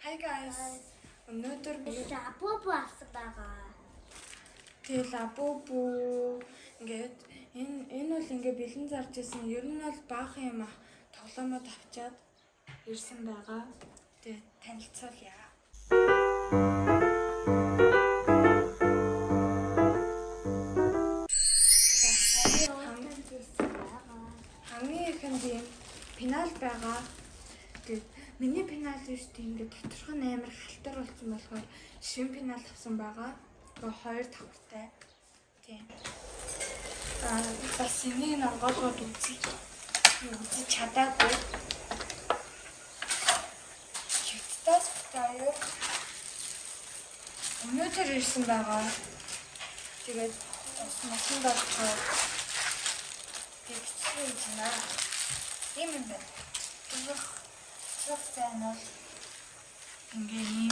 Hi guys. Өнөөдөр лабубу авсан байгаа. Тэгээ лабубу ингээд энэ бол ингээд бэлэн зарж исэн. Ер нь бол баахан юм ах тоглоомод авчаад ирсэн байгаа. Тэгээ танилцуулъя. Хамгийн ихэнд юм пенал байгаа. Тэгээд миний пенал биш тийм ингээд доторх нь амар халтар болсон болохоор шин пенал авсан байгаа. Тэгээ хоёр давхартай. Тийм. Бас энийг онгоолгоод үзье чадаагүй. Чигтээс таяр өнөөдөр ирсэн байгаа. Тэгээд бас насан доторх тэгсэн юм аа. Тийм юм байна. Цогцэн бол ингээм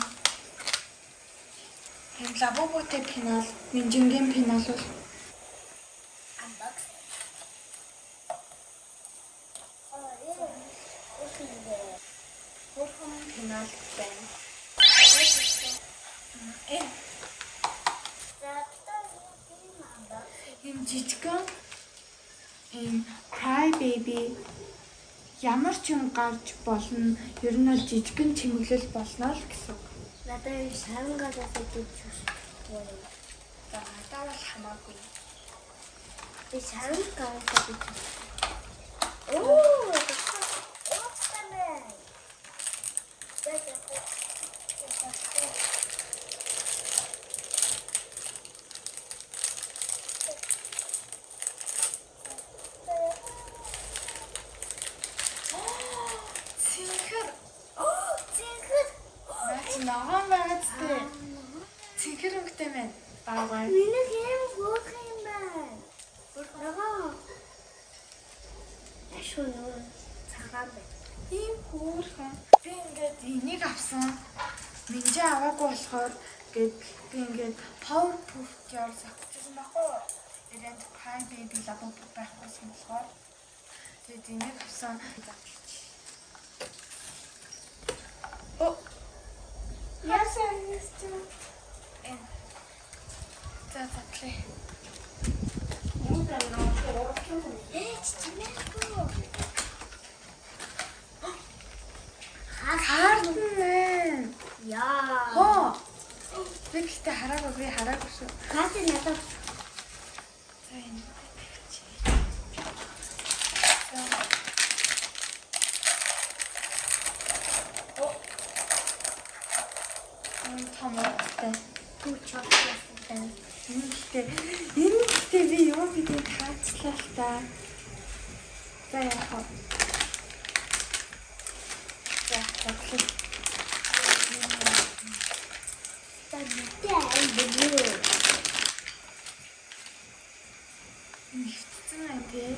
энэ лабуботэй пенал, минжингийн пенал бол Unbox. Хөрхөн пенал байна. Ийм жижигхэн Cry Baby ямар ч юм гарч болно. Ер нь бол жижигхэн чимэглэл болно л гэсэн. Надад шарангаасаа дүүж байна. За надад бол хамаагүй. Би шарангаасаа дүүж. Оо, Ногоон байгаад тээ. Цэнхэр өнгөтэй байна. Баагаар. миний хэм хөөх юм байна. Ногоо. Ашгүй нөө цагаан байна. Ийм хөөрхөн. Би ингээд энийг авсан. Минжээ аваагүй болохоор гээд би ингээд Powerpuff Girls авчихсан баггүй. Тэгээд Cry Baby лабубу байхгүйсэн болохоор тэгээд энийг авсан. Оо. Яасан нэстэ. За татлаа. Чимээгүй. Хаарна. Яа. Хоо. Би гэхдээ хараагүй шүү. Хаач надад За энэ. Томоотой. түүчтэй. Энэ гэхдээ би юу гэдгийг хаачлаа л та. За яах вэ? За татлаа. Нэгтсэн юм тий.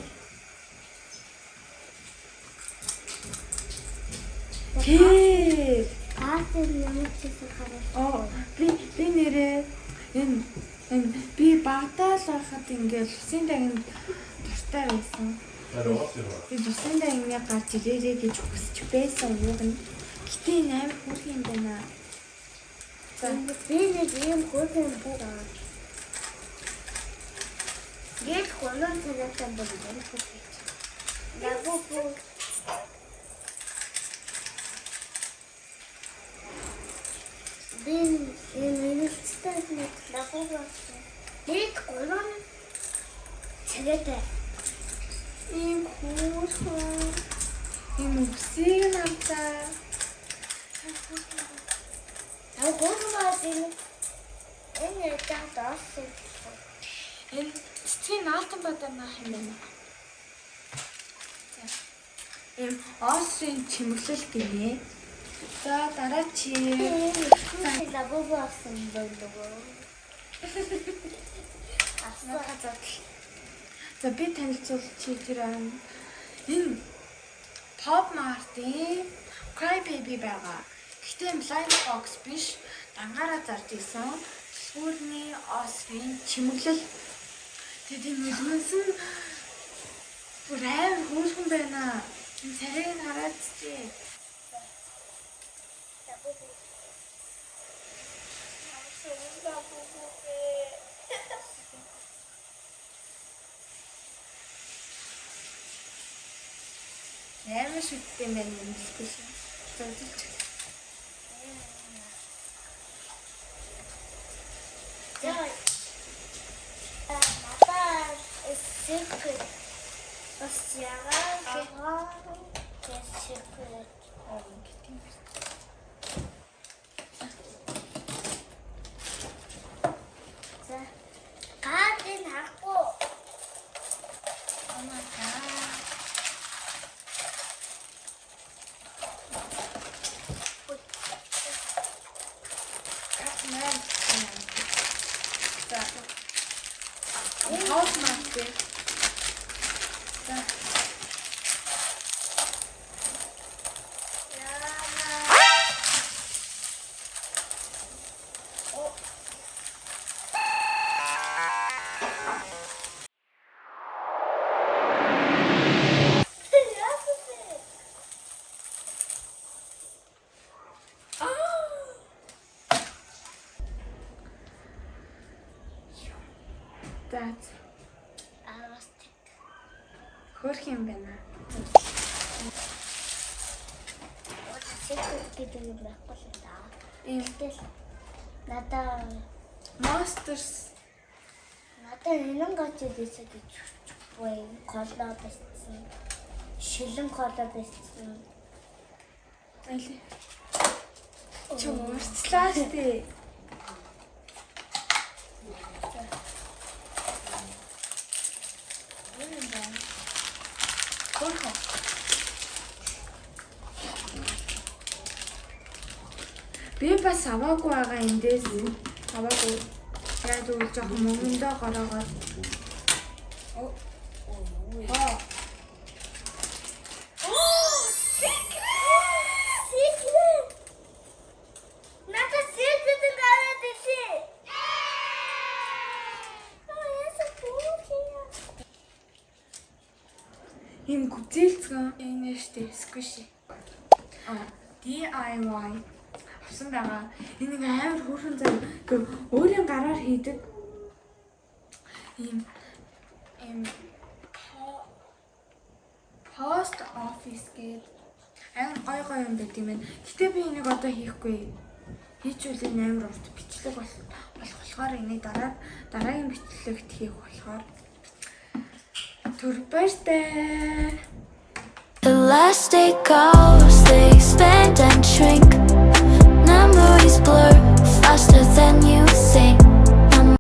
Тий. Хаач ямар ч зүйл харах. Оо би нэрээ энэ би багтаал байхад ингээл усын дагнд дуртай байсан. Би усын дагны гарч ирээрээ гэж хүсч байсан юм. Гэтэ энэ амар хөөрхөн юм байна. За Би нэг юм хөөх юм байна. Гээд хонон цагаатан байна. Лабубу. Бин энэ статник лабубу. Гээд хонон цагаатай. ийм хөөрхөн ийм үсийг намтаа. Энэ таатай. Энэ цэцгийн наалтан баданах юм байна. Ийм Острын чимэглэл гинэ. За дараа чи Лабубу авсан байна. За би танилцуулж чи тэр энэ Pop Mart-ийн Cry Baby байгаа. Гэхдээ blind box биш, дангаараа зарж исэн. Сүүрний Острын чимэглэл. Тэгээд энэ үлмэнсэн бүр амар хөөрхөн байна. Энэ царайг хараад чи. Амар шүттэй юм байна нэмэлтгүй шээ. Зөвлөж. Yeah. Mama is secret. What's your secret? Garden ako. Oh my God. House master. That's хөрх юм байна. Secret гэдэг юм байхгүй л да. Ингээл Надаа энэн гацд эсэж бай колоо байсан. Шилэн колоо байсан. Али. Чөөрчлээ штэ. Би бас аваагүй байгаа эндээс. Аваагүй. Яг үл жоохон мөнгөндөө гороогоод. Secret. Надад secret гараад ирсэн. Им гүзээлцгэн энэ штэ squishy. DIY авсан байгаа. Энэ нэг амар хөөрхөн зам өөрийн гараар хийдэг. Ийм post office гэдэг амар гой юм байт юм байна. Гэтэ би энийг одоо хийхгүй. Хийчихвэл энэ амар урт бичлэг болохоор энийг дараагийн бичлэгт хийх болохоор турбартай. Elastic goes, they expand and shrink.